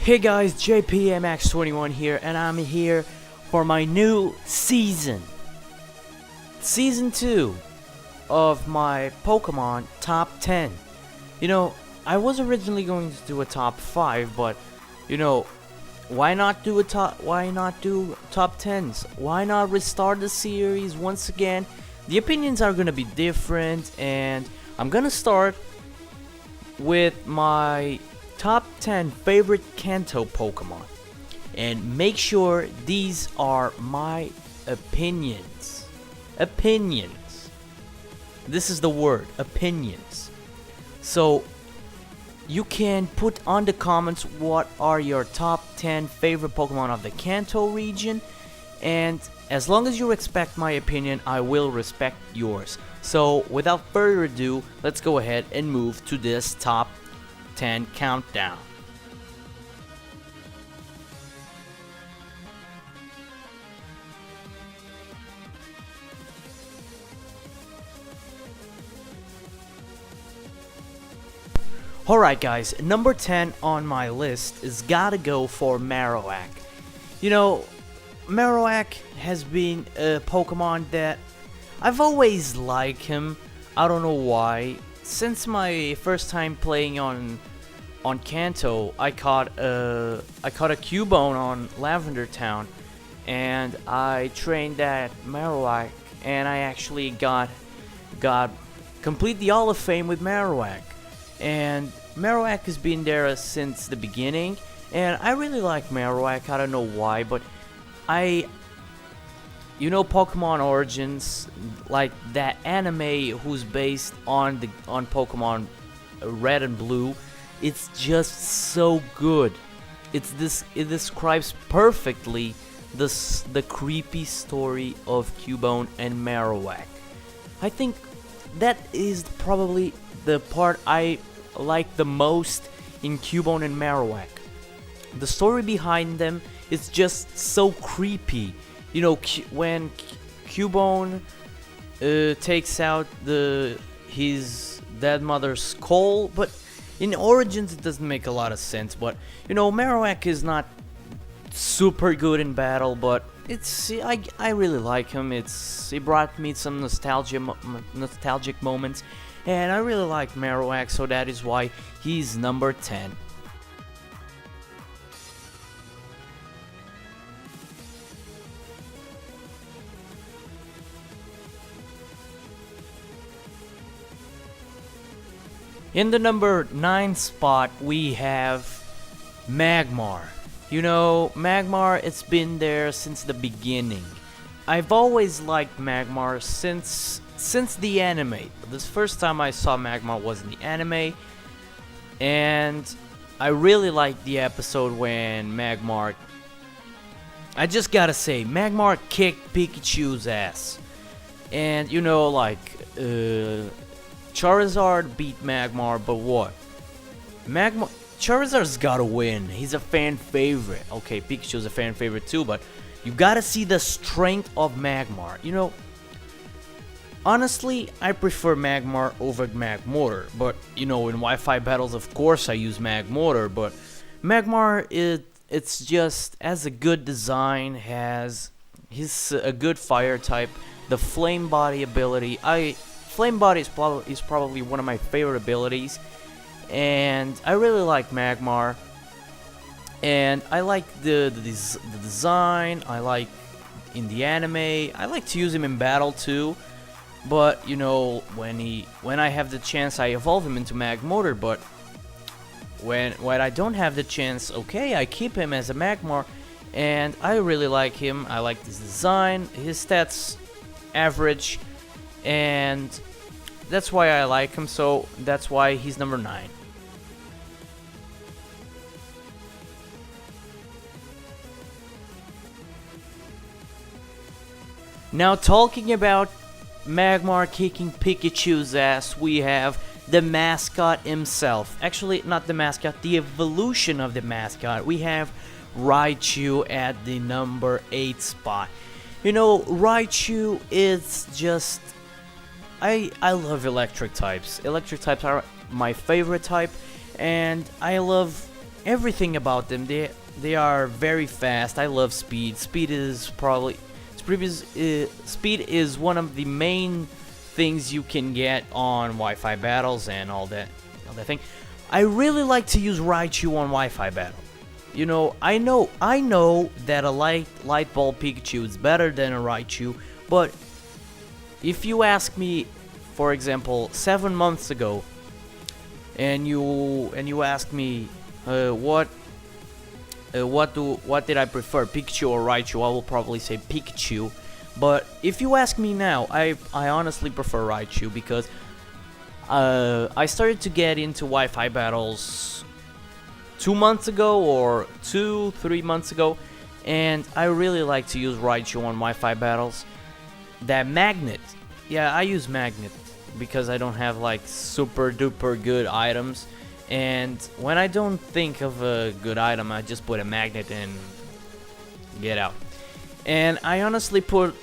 Hey guys, JPMX21 here, and I'm here for my new season 2 of my Pokemon Top 10. I was originally going to do a top 5, but why not do top 10s? Why not restart the series once again? The opinions are gonna be different, and I'm gonna start with my top 10 favorite Kanto Pokémon. And make sure these are my opinions. Opinions. This is the word, opinions. So you can put on the comments what are your top 10 favorite Pokemon of the Kanto region, and as long as you respect my opinion, I will respect yours. So without further ado, let's go ahead and move to this top 10 countdown. Alright guys, number 10 on my list is gotta go for Marowak. Marowak has been a Pokemon that I've always liked him. I don't know why. Since my first time playing on Kanto, I caught a Cubone on Lavender Town, and I trained that Marowak, and I actually got complete the Hall of Fame with Marowak. And Marowak has been there since the beginning, and I really like Marowak. I don't know why, but Pokemon Origins, like that anime who's based on Pokemon Red and Blue, it's just so good. It describes perfectly the creepy story of Cubone and Marowak. I think that is probably the part I like the most in Cubone and Marowak. The story behind them is just so creepy. When Cubone takes out his dead mother's skull, but in Origins it doesn't make a lot of sense. But Marowak is not super good in battle, but I really like him. It brought me some nostalgic moments, and I really like Marowak, so that is why he's number 10. In the number 9 spot, we have Magmar. Magmar, it's been there since the beginning. I've always liked Magmar since the anime. This first time I saw Magmar was in the anime, and I really liked the episode when Magmar, I just gotta say, Magmar kicked Pikachu's ass. And Charizard beat Magmar, but what? Charizard's gotta win. He's a fan favorite. Okay, Pikachu's a fan favorite too, but you gotta see the strength of Magmar. Honestly, I prefer Magmar over Magmortar, but in Wi-Fi battles, of course, I use Magmortar. But Magmar, it's just has a good design, he's a good fire type. The Flame Body ability, Flame Body is probably one of my favorite abilities, and I really like Magmar. And I like the design. I like in the anime. I like to use him in battle too. But when I have the chance, I evolve him into Magmortar. But when I don't have the chance, okay, I keep him as a Magmar, and I really like him. I like his design, his stats average, and that's why I like him. So that's why he's number 9. Now, talking about Magmar kicking Pikachu's ass, we have the mascot himself. Actually, not the mascot, the evolution of the mascot. We have Raichu at the number 8 spot. Raichu is just... I love electric types. Electric types are my favorite type, and I love everything about them. They are very fast. I love speed. Speed is one of the main things you can get on Wi-Fi battles and all that thing. I really like to use Raichu on Wi-Fi battle. You know, I know that a light bulb Pikachu is better than a Raichu, but if you ask me, for example, 7 months ago, and you ask me what did I prefer, Pikachu or Raichu, I will probably say Pikachu. But if you ask me now, I honestly prefer Raichu because I started to get into Wi-Fi battles 2 months ago or 3 months ago, and I really like to use Raichu on Wi-Fi battles. That magnet, yeah, I use magnet because I don't have like super duper good items, and when I don't think of a good item, I just put a magnet and get out. And I honestly put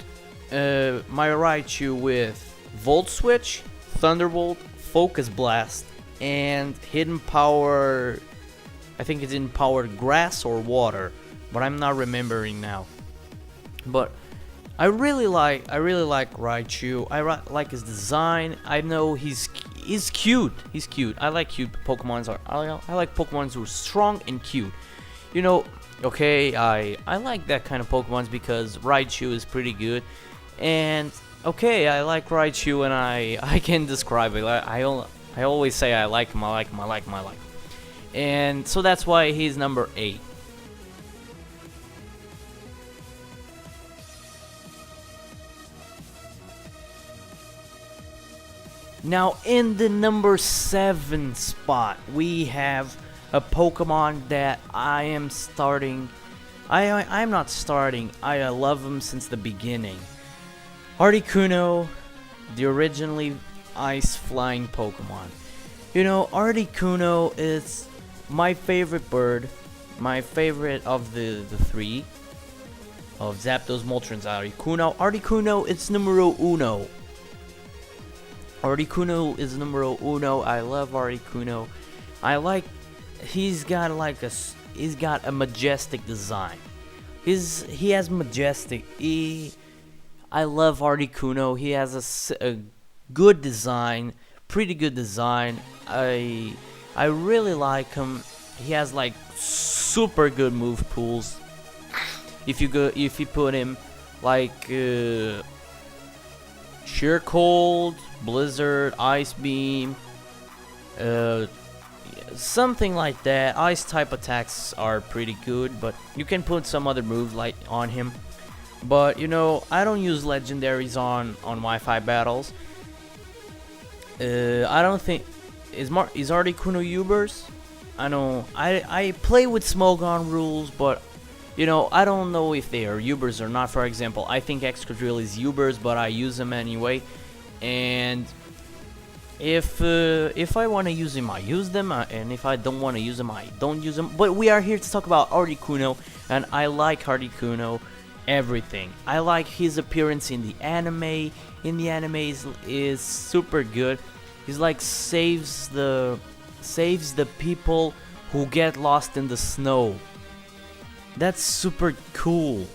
my Raichu with Volt Switch, Thunderbolt, Focus Blast, and Hidden Power. I think it's in Power Grass or Water, but I'm not remembering now. But I really like Raichu. I like his design. I know he's cute. He's cute. I like cute Pokemons. I like Pokemons who are strong and cute. You know, okay, I like that kind of Pokemons because Raichu is pretty good. And okay, I like Raichu, and I can describe it. I always say I like him. And so that's why he's number 8. Now in the number 7 spot, we have a Pokemon that I'm not starting. I love him since the beginning. Articuno, the originally ice flying Pokemon. You know, Articuno is my favorite bird, my favorite of the three of Zapdos, Moltres, Articuno is numero uno. Articuno is numero uno. I love Articuno. He's got a majestic design. He has majestic. I love Articuno. He has a good design, pretty good design. I really like him. He has like super good move pools. If you put him like Sheer Cold, Blizzard, Ice Beam, something like that. Ice type attacks are pretty good, but you can put some other moves like on him. But you know, I don't use legendaries on Wi-Fi battles. I don't think is Articuno Ubers? I play with Smogon rules, but you know, I don't know if they are Ubers or not. For example, I think Excadrill is Ubers, but I use them anyway. And if I want to use them, I use them, and if I don't want to use them, I don't use them. But we are here to talk about Articuno, and I like Articuno. Everything. I like his appearance in the anime. In the anime is super good. He's like saves the people who get lost in the snow. That's super cool.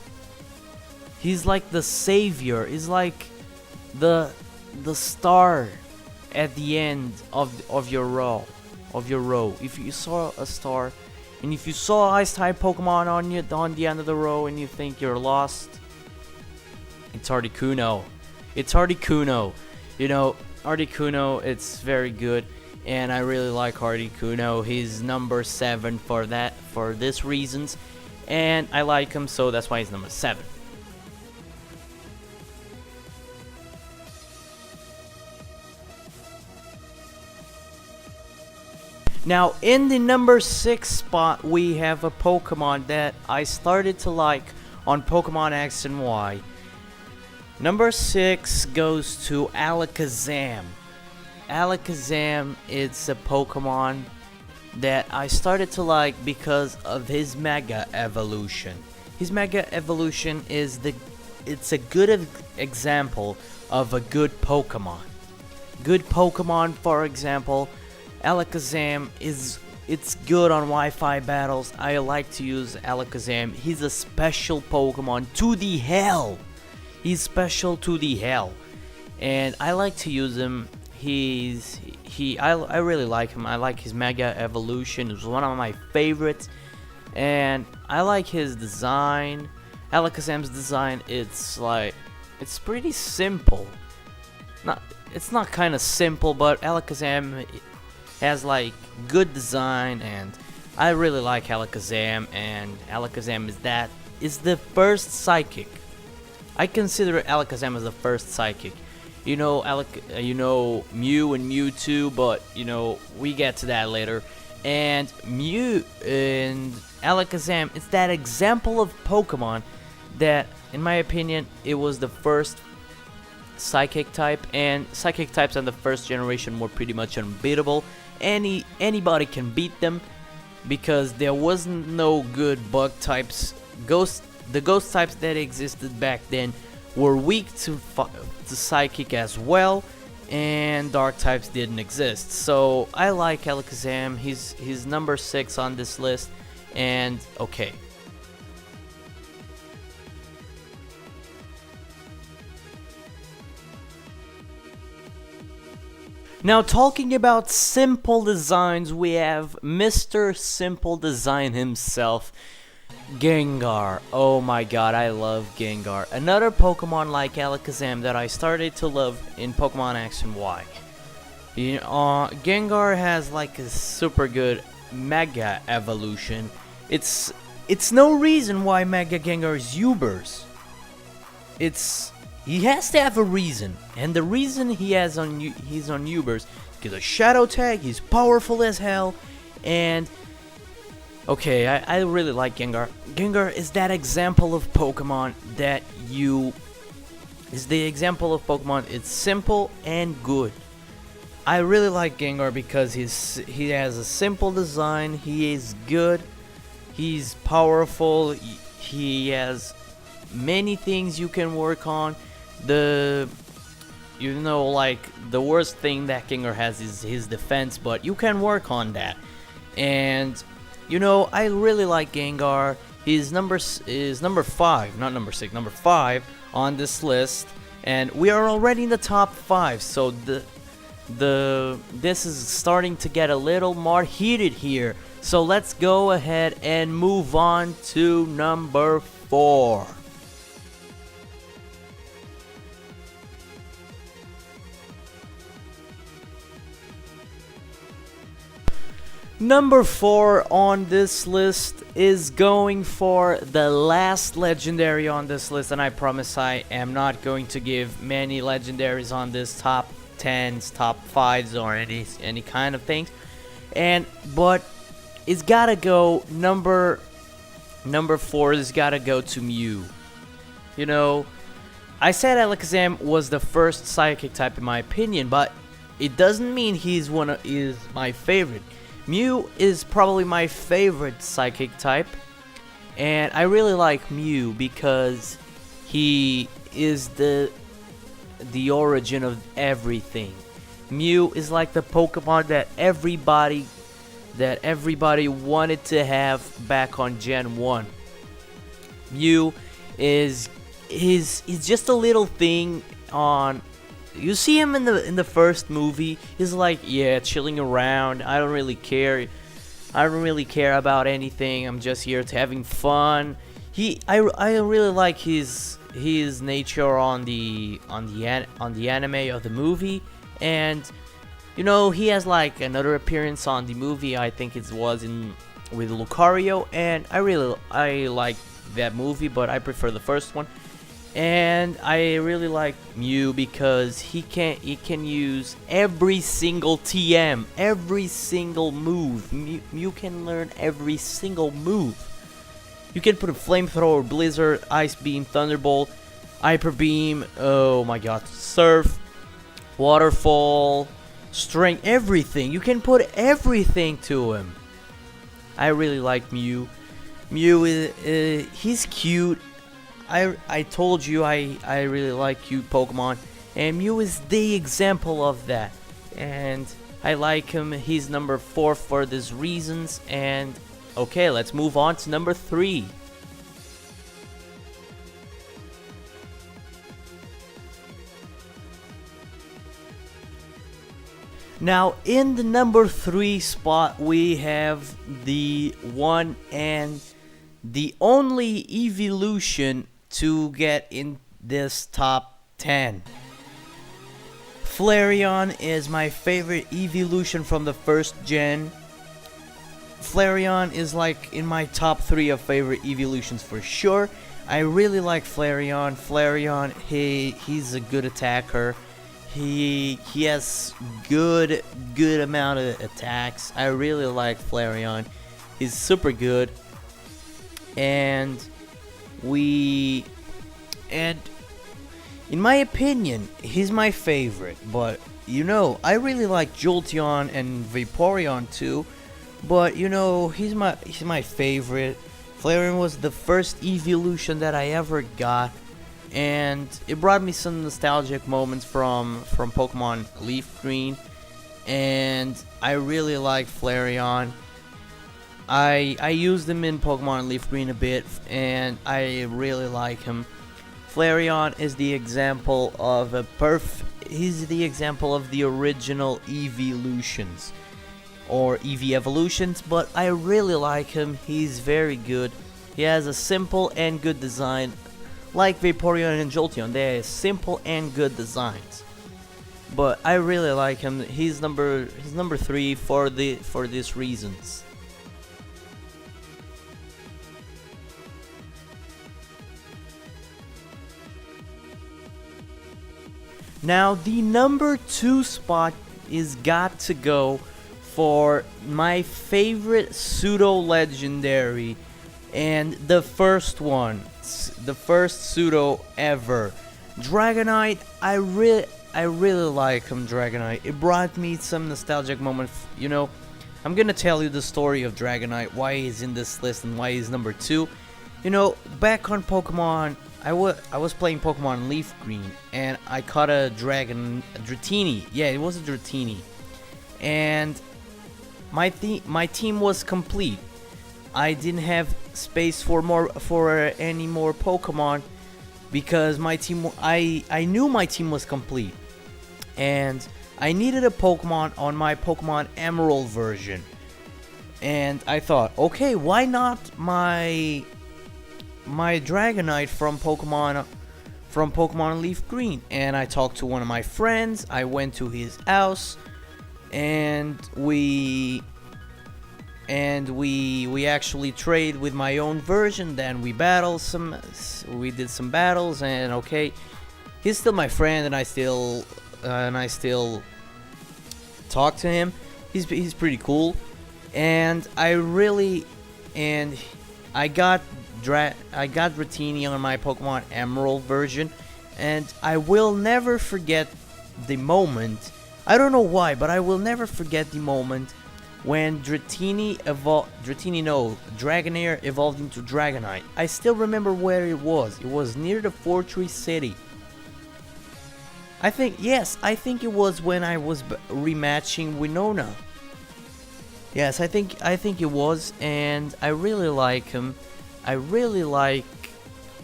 He's like the savior. He's like the star at the end of your row. If you saw a star, and if you saw ice type Pokemon on the end of the row and you think you're lost, it's Articuno. It's Articuno. You know, Articuno, it's very good, and I really like Articuno. He's number 7 for this reasons, and I like him, so that's why he's number 7. Now, in the number 6 spot, we have a Pokemon that I started to like on Pokemon X and Y. Number 6 goes to Alakazam. Alakazam is a Pokemon that I started to like because of his Mega Evolution. His Mega Evolution it's a good example of a good Pokemon. Good Pokemon, for example, Alakazam is it's good on Wi-Fi battles. I like to use Alakazam. He's a special Pokemon to the hell. He's special to the hell, and I like to use him. I really like him. I like his Mega Evolution. It's one of my favorites, and I like his design. Alakazam's design. It's pretty simple. It's not kind of simple, but Alakazam has like good design, and I really like Alakazam. And Alakazam is the first psychic. I consider Alakazam as the first psychic. You know, Mew and Mewtwo, but we get to that later. And Mew and Alakazam, it's that example of Pokemon that, in my opinion, it was the first psychic type, and psychic types on the first generation were pretty much unbeatable. Anybody can beat them because there wasn't no good bug types. The ghost types that existed back then were weak to psychic as well, and dark types didn't exist. So I like Alakazam. He's number 6 on this list, and okay. Now, talking about simple designs, we have Mr. Simple Design himself, Gengar. Oh my god, I love Gengar. Another Pokemon like Alakazam that I started to love in Pokemon X and Y. Gengar has like a super good Mega Evolution. It's no reason why Mega Gengar is Ubers. He has to have a reason, and the reason he's on Ubers because a Shadow tag. He's powerful as hell, and okay, I really like Gengar. Gengar is that example of Pokemon It's simple and good. I really like Gengar because he has a simple design. He is good. He's powerful. He has many things you can work on. The worst thing that Gengar has is his defense, but you can work on that. And I really like Gengar. His number is number 5, not number 6, number 5 on this list, and we are already in the top 5. So this is starting to get a little more heated here. So let's go ahead and move on to number 4. Number 4 on this list is going for the last legendary on this list, and I promise I am not going to give many legendaries on this top 10s, top 5s, or any kind of things. But it's gotta go number 4 has gotta go to Mew. I said Alakazam was the first psychic type in my opinion, but it doesn't mean he's my favorite. Mew is probably my favorite psychic type, and I really like Mew because he is the origin of everything. Mew is like the Pokemon that everybody wanted to have back on Gen 1. Mew is just a little thing on. You see him in the first movie. He's like, yeah, chilling around. I don't really care. I don't really care about anything. I'm just here to having fun. I really like his nature on the anime of the movie, and he has like another appearance on the movie. I think it was with Lucario, and I like that movie, but I prefer the first one. And I really like Mew because he can use every single TM, every single move. Mew can learn every single move. You can put a Flamethrower, Blizzard, Ice Beam, Thunderbolt, Hyper Beam, oh my god, Surf, Waterfall, Strength, everything. You can put everything to him. I really like Mew. Mew he's cute. I told you I really like cute Pokemon, and Mew is the example of that. And I like him. He's number 4 for these reasons. And okay, let's move on to number 3. Now, in the number 3 spot, we have the one and the only evolution to get in this top 10. Flareon is my favorite evolution from the first gen. Flareon is like in my top 3 of favorite evolutions for sure. I really like Flareon. Flareon, he's a good attacker. He has good amount of attacks. I really like Flareon. He's super good. And in my opinion, he's my favorite. But you know, I really like Jolteon and Vaporeon too. But you know, he's my favorite. Flareon was the first evolution that I ever got, and it brought me some nostalgic moments from Pokemon Leaf Green, and I really like Flareon. I used him in Pokemon Leaf Green a bit, and I really like him. Flareon is the example of he's the example of the original evolutions or EV evolutions, but I really like him. He's very good. He has a simple and good design, like Vaporeon and Jolteon. They are simple and good designs, but I really like him. He's number 3 for these reasons. Now, the number 2 spot is got to go for my favorite pseudo-legendary, and the first pseudo ever, Dragonite. I really like him, Dragonite. It brought me some nostalgic moments. You know, I'm gonna tell you the story of Dragonite, why he's in this list and why he's number 2. You know, back on Pokemon, I was playing Pokemon Leaf Green, and I caught a Dratini. Yeah, it was a Dratini, and my team was complete. I didn't have space for any more Pokemon because my team. I knew my team was complete, and I needed a Pokemon on my Pokemon Emerald version, and I thought, okay, why not my Dragonite from Pokemon Leaf Green? And I talked to one of my friends. I went to his house, and we actually trade with my own version. Then we did some battles, and okay, he's still my friend, and I still talk to him. He's pretty cool, and I got Dratini on my Pokemon Emerald version, and I will never forget the moment. I don't know why, but I will never forget the moment when Dragonair evolved into Dragonite. I still remember where it was. It was near the Fortress City. I think it was when I was rematching Winona. Yes, I think it was, and I really like him. I really like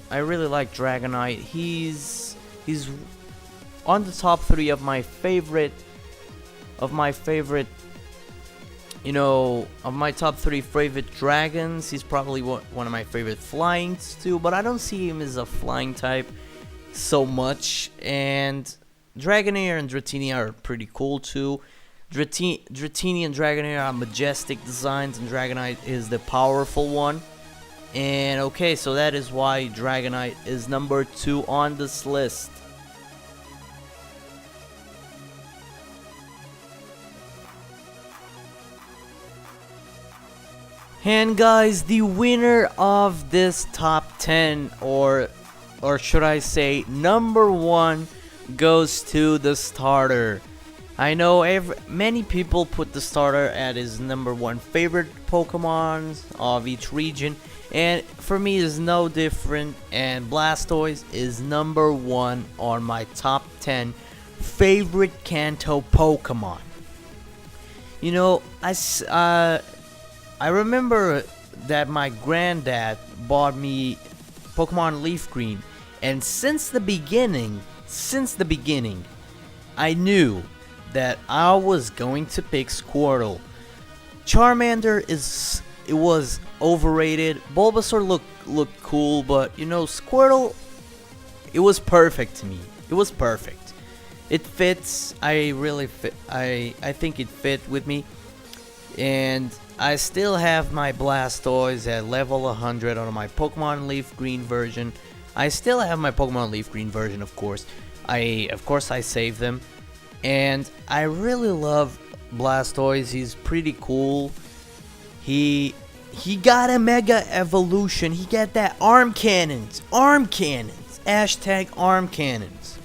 Dragonite. He's on the top 3 of my favorite, of my top 3 favorite dragons. He's probably one of my favorite flyings too, but I don't see him as a flying type so much. And Dragonair and Dratini are pretty cool too. Dratini and Dragonair are majestic designs, and Dragonite is the powerful one. And okay, so that is why Dragonite is number 2 on this list. And guys, the winner of this top 10, or should I say number 1, goes to the starter. I know many people put the starter at his number 1 favorite Pokemon of each region, and for me it's no different, and Blastoise is number 1 on my top 10 favorite Kanto Pokemon. You know, I remember that my granddad bought me Pokemon Leaf Green, and since the beginning, I knew that I was going to pick Squirtle. Charmander it was overrated. Bulbasaur looked cool, but you know, Squirtle, it was perfect to me. It was perfect. It fits. I think it fit with me, and I still have my Blastoise at level 100 on my Pokemon Leaf Green version. I still have my Pokemon Leaf Green version, of course. I saved them, and I really love Blastoise. He's pretty cool. He got a Mega Evolution. He got that arm cannons. Hashtag arm cannons.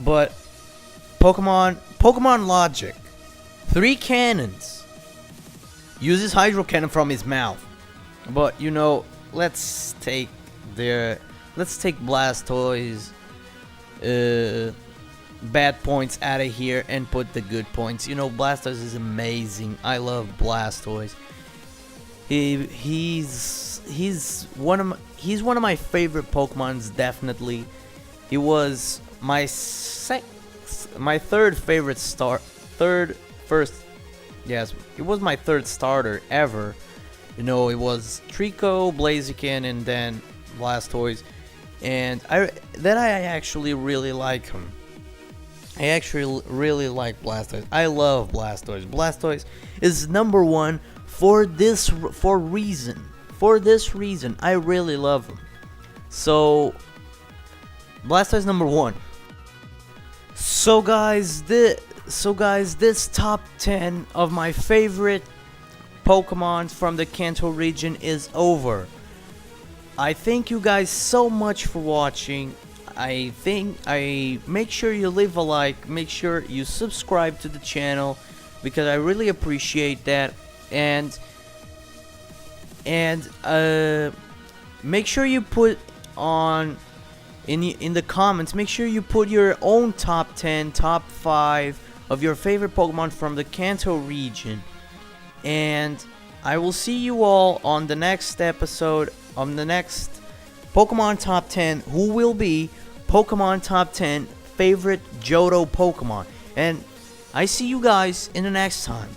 But Pokemon Logic, 3 cannons, uses Hydro Cannon from his mouth. But you know, let's take Blastoise bad points out of here and put the good points. You know, Blastoise is amazing. I love Blastoise. He's one of my favorite Pokemons, definitely. He was my third favorite it was my third starter ever. You know, it was Trico, Blaziken, and then Blastoise, and I actually really like him. I actually really like Blastoise. I love Blastoise. Blastoise is number one for this reason. For this reason, I really love him. So Blastoise number one. So guys, this top 10 of my favorite Pokemon from the Kanto region is over. I thank you guys so much for watching. I make sure you leave a like, make sure you subscribe to the channel, because I really appreciate that, and make sure you put on in the comments, make sure you put your own top 10, top 5 of your favorite Pokemon from the Kanto region. And I will see you all on the next episode, on the next Pokemon Top 10, who will be Pokemon Top 10 favorite Johto Pokemon. And I see you guys in the next time.